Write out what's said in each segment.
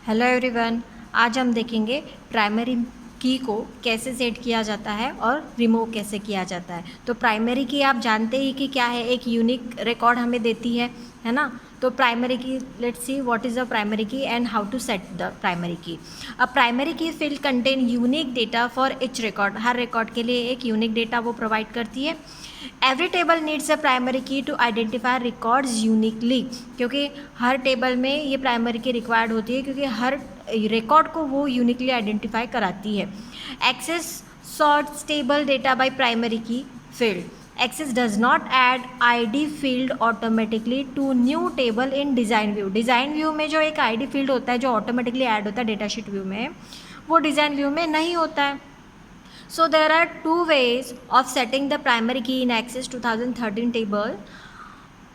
Hello everyone, आज हम देखेंगे प्राइमरी की को कैसे सेट किया जाता है और रिमूव कैसे किया जाता है। तो प्राइमरी की आप जानते ही कि क्या है, एक यूनिक रिकॉर्ड हमें देती है ना। तो primary key, let's see what is a primary key and how to set the primary key. A primary key field contain unique data for each record. हर रिकॉर्ड के लिए एक यूनिक डेटा वो प्रोवाइड करती है। Every table needs a primary key to identify records uniquely, क्योंकि हर table में ये प्राइमरी की रिक्वायर्ड होती है क्योंकि हर रिकॉर्ड को वो यूनिकली आइडेंटिफाई कराती है। Access sorts table data by primary key field. Access does not add ID field automatically to new table in design view. Design view में जो एक आईडी फील्ड होता है जो ऑटोमेटिकली ऐड होता है डेटाशीट व्यू में, वो डिज़ाइन व्यू में नहीं होता है। So there are two ways of setting the primary key in Access 2013 table.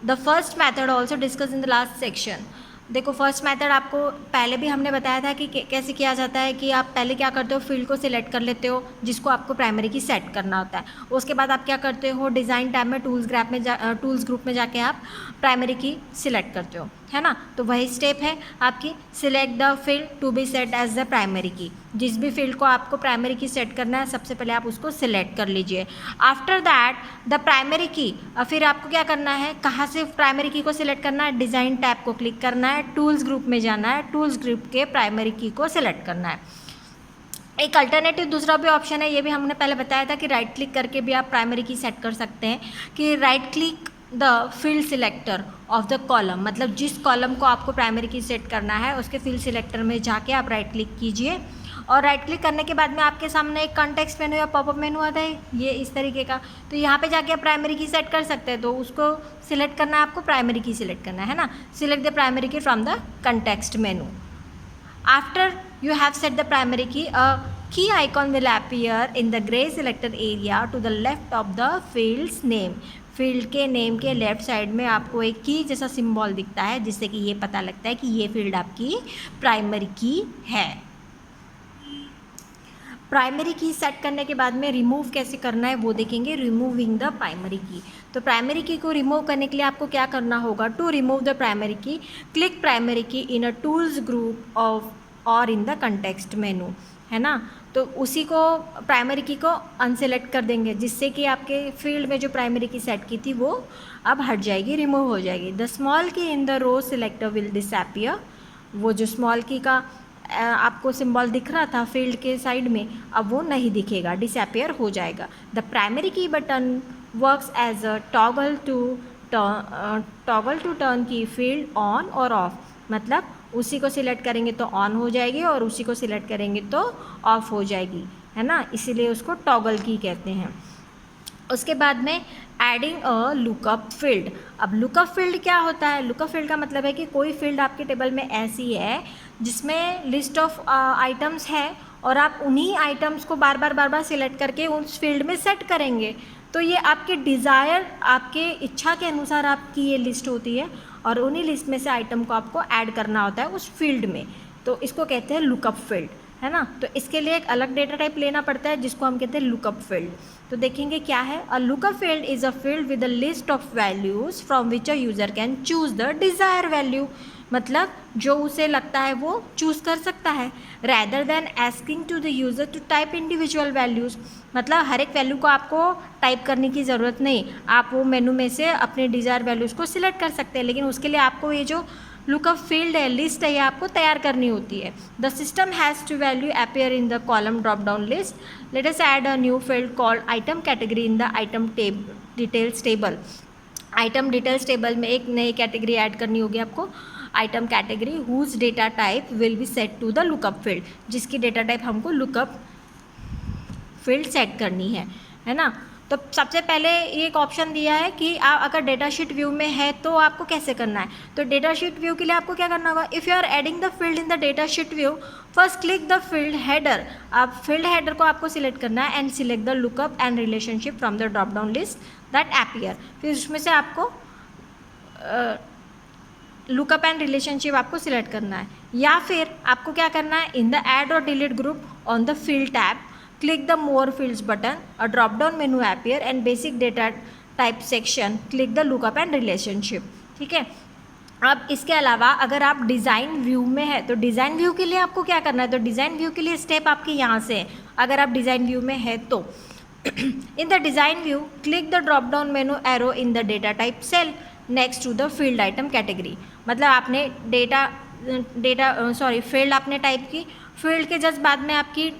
The first method also discussed in the last section. देखो, फर्स्ट मेथड आपको पहले भी हमने बताया था कि कैसे किया जाता है कि आप पहले क्या करते हो, फील्ड को सिलेक्ट कर लेते हो जिसको आपको प्राइमरी की सेट करना होता है। उसके बाद आप क्या करते हो, डिज़ाइन टैब में टूल्स ग्रुप में जाके आप प्राइमरी की सिलेक्ट करते हो, है ना। तो वही स्टेप है आपकी, select the field to be set as the primary key. जिस भी फील्ड को आपको प्राइमरी की सेट करना है, सबसे पहले आप उसको सिलेक्ट कर लीजिए। आफ्टर दैट द प्राइमरी की, फिर आपको क्या करना है, कहाँ से प्राइमरी की को सिलेक्ट करना है, डिज़ाइन टैब को क्लिक करना है, टूल्स ग्रुप में जाना है, टूल्स ग्रुप के प्राइमरी की को सिलेक्ट करना है। एक अल्टरनेटिव दूसरा भी ऑप्शन है, ये भी हमने पहले बताया था कि राइट क्लिक करके भी आप प्राइमरी की सेट कर सकते हैं कि right click the field selector of the column, मतलब जिस कॉलम को आपको प्राइमरी की सेट करना है उसके फील्ड सिलेक्टर में जाके आप राइट क्लिक कीजिए। और राइट क्लिक करने के बाद में आपके सामने एक कॉन्टेक्स्ट मेनू या पॉपअप मेनू आता है, ये इस तरीके का। तो यहाँ पे जाके आप प्राइमरी की सेट कर सकते हैं। तो उसको सिलेक्ट करना है, आपको प्राइमरी की सिलेक्ट करना है ना। सिलेक्ट द प्राइमरी की from the context menu. After you have set the primary key, a key icon will appear in the gray selected area to the left of the field's name. Field के name के left side में आपको एक की जैसा symbol दिखता है, जिससे कि ये पता लगता है कि ये फील्ड आपकी प्राइमरी की है। प्राइमरी की सेट करने के बाद में रिमूव कैसे करना है वो देखेंगे, रिमूविंग द प्राइमरी की। तो प्राइमरी की को रिमूव करने के लिए आपको क्या करना होगा, टू रिमूव द प्राइमरी की क्लिक प्राइमरी की इन अ टूल्स ग्रुप ऑफ और इन द कंटेक्स्ट मेनू, है ना। तो उसी को प्राइमरी की को अनसेलेक्ट कर देंगे, जिससे कि आपके फील्ड में जो प्राइमरी की सेट की थी वो अब हट जाएगी, रिमूव हो जाएगी। The small key in the row selector will disappear. वो जो स्मॉल की का आपको सिंबल दिख रहा था फील्ड के साइड में, अब वो नहीं दिखेगा, डिसअपियर हो जाएगा। The primary key button works as a toggle to turn key field on और ऑफ, मतलब उसी को सिलेक्ट करेंगे तो ऑन हो जाएगी और उसी को सिलेक्ट करेंगे तो ऑफ हो जाएगी, है ना। इसीलिए उसको टॉगल की कहते हैं। उसके बाद में एडिंग अ लुकअप फील्ड। अब लुकअप फील्ड क्या होता है, लुकअप फील्ड का मतलब है कि कोई फील्ड आपके टेबल में ऐसी है जिसमें लिस्ट ऑफ आइटम्स है और आप उन्हीं आइटम्स को बार बार सिलेक्ट करके उस फील्ड में सेट करेंगे। तो ये आपके डिज़ायर, आपके इच्छा के अनुसार आपकी ये लिस्ट होती है और उन्हीं लिस्ट में से आइटम को आपको ऐड करना होता है उस फील्ड में। तो इसको कहते हैं लुकअप फील्ड, है ना। तो इसके लिए एक अलग डेटा टाइप लेना पड़ता है जिसको हम कहते हैं लुकअप फील्ड। तो देखेंगे क्या है, a lookup field is a field with a list of values from which a user can choose the desire value, मतलब जो उसे लगता है वो चूज़ कर सकता है, rather than asking to the user to type individual values. मतलब हर एक वैल्यू को आपको टाइप करने की ज़रूरत नहीं, आप वो मेनू में से अपने डिज़ायर वैल्यूज़ को सिलेक्ट कर सकते हैं, लेकिन उसके लिए आपको ये जो लुकअप फील्ड है, लिस्ट है, ये आपको तैयार करनी होती है। The system has to value appear in the column drop down list. Let us add a new field called item category in the item details table. Item details table में एक नई कैटेगरी ऐड करनी होगी आपको, item category whose data type will be set to the lookup field, जिसकी data type हमको lookup field set करनी है ना। तो सबसे पहले ये एक ऑप्शन दिया है कि आप अगर डेटा शीट व्यू में है तो आपको कैसे करना है। तो डेटा शीट व्यू के लिए आपको क्या करना होगा, if you are adding the field in the data sheet view, first click the field header. आप फील्ड हेडर को आपको सिलेक्ट करना है and select the lookup and relationship from the drop down list that appear. फिर उसमें से आपको lookup and relationship आपको सिलेक्ट करना है, या फिर आपको क्या करना है, इन द ऐड और delete group on the field tab click the more fields button, a drop down menu appear and basic data type section click the lookup and relationship, ठीक है। अब इसके अलावा अगर आप डिज़ाइन व्यू में है तो डिज़ाइन व्यू के लिए आपको क्या करना है, तो डिज़ाइन व्यू के लिए स्टेप आपके यहाँ से है। अगर आप डिज़ाइन व्यू में है तो in the design view click the drop down menu arrow in the data type cell next to the field item category. मतलब आपने फील्ड आपने टाइप की, फील्ड के जस्ट बाद में आपकी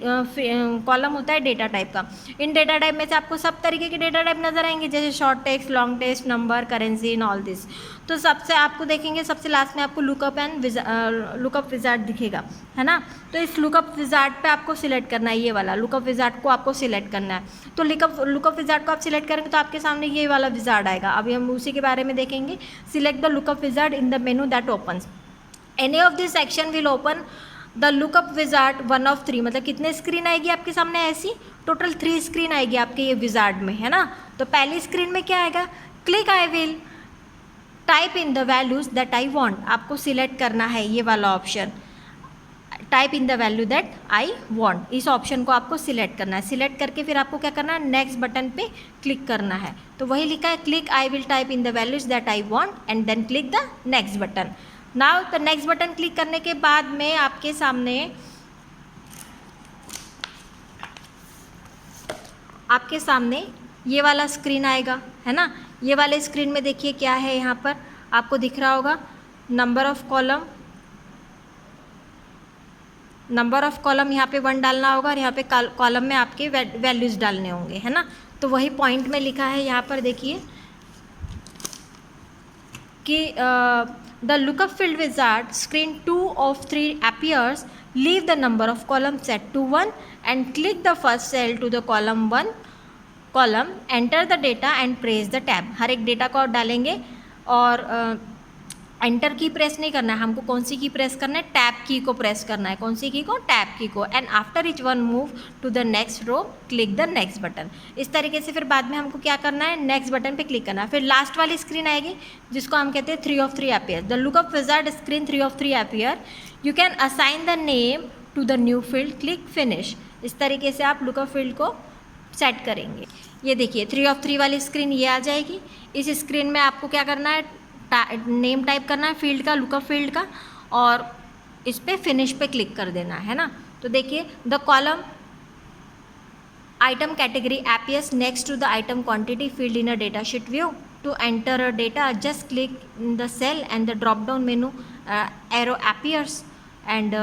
कॉलम होता है डेटा टाइप का। इन डेटा टाइप में से आपको सब तरीके के डेटा टाइप नजर आएंगे, जैसे short text, long text, number, currency in all this. तो सबसे आपको देखेंगे सबसे लास्ट में आपको लुकअप एंड लुकअप विजार्ड दिखेगा, है ना। तो इस लुकअप विजार्ड पे आपको सिलेक्ट करना है, ये वाला लुकअप विजार्ड को आपको सिलेक्ट करना है। तो लुकअप विजार्ड को आप सिलेक्ट करेंगे तो आपके सामने ये वाला विजार्ड आएगा। अभी हम उसी के बारे में देखेंगे। Select the lookup wizard in the menu that opens any of this section will open the lookup wizard 1 of 3। मतलब कितने स्क्रीन आएगी आपके सामने, ऐसी टोटल 3 स्क्रीन आएगी आपके ये विजार्ड में, है ना। तो पहली स्क्रीन में क्या आएगा, click I will type in the values that I want. आपको सिलेक्ट करना है ये वाला option, type in the value that I want. इस ऑप्शन को आपको सिलेक्ट करना है। सिलेक्ट करके फिर आपको क्या करना है, नेक्स्ट बटन पे क्लिक करना है। तो वही लिखा है, click I will type in the values that I want and then click the next button. Now तो नेक्स्ट बटन क्लिक करने के बाद में आपके सामने ये वाला स्क्रीन आएगा, है ना। ये वाले स्क्रीन में देखिए क्या है, यहाँ पर आपको दिख रहा होगा नंबर ऑफ कॉलम यहाँ पे 1 डालना होगा और यहाँ पे कॉलम में आपके वैल्यूज़ डालने होंगे, है ना। तो वही पॉइंट में लिखा है यहाँ पर देखिए कि the lookup field wizard screen 2 of 3 appears. Leave the number of columns set to 1 and click the first cell to the column 1 column. Enter the data and press the tab. हर एक data को डालेंगे और enter की press नहीं करना है, हमको कौन सी की प्रेस करना है, टैब की को प्रेस करना है। कौन सी की को, टैब की को। And after each one move to the next row click the next button. इस तरीके से फिर बाद में हमको क्या करना है, नेक्स्ट बटन पे क्लिक करना है। फिर लास्ट वाली स्क्रीन आएगी जिसको हम कहते हैं 3 of 3 appear। The lookup wizard screen 3 of 3 appear। You can assign the name to the new field, click finish. इस तरीके से आप लुकअप फील्ड को सेट करेंगे। ये देखिए 3 of 3 वाली स्क्रीन ये आ जाएगी। इस स्क्रीन में आपको क्या करना है, नेम टाइप करना है फील्ड का, लुकअप फील्ड का, और इस पे फिनिश पे क्लिक कर देना है ना। तो देखिए the column item category appears next to the item quantity field in a data sheet view. To enter a data, just click in the cell and the drop down menu arrow appears, and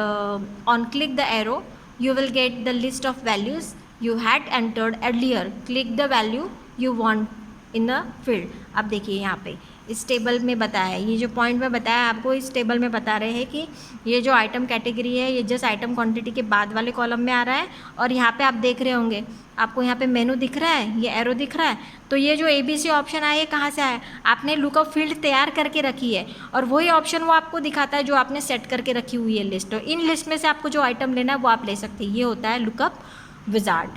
on click the arrow you will get the list of values you had entered earlier. Click the value you want in the field. अब देखिए यहाँ पे इस table में बताया है, ये जो पॉइंट में बताया आपको, इस टेबल में बता रहे हैं कि ये जो आइटम कैटेगरी है ये जस्ट आइटम क्वांटिटी के बाद वाले कॉलम में आ रहा है। और यहाँ पे आप देख रहे होंगे, आपको यहाँ पे मेनू दिख रहा है, ये एरो दिख रहा है। तो ये जो ABC ऑप्शन आया, ये कहाँ से आया, आपने लुकअप फील्ड तैयार करके रखी है और वही ऑप्शन वो आपको दिखाता है जो आपने सेट करके रखी हुई है लिस्ट। तो इन लिस्ट में से आपको जो आइटम लेना है वो आप ले सकते हैं। ये होता है लुकअप विजार्ड।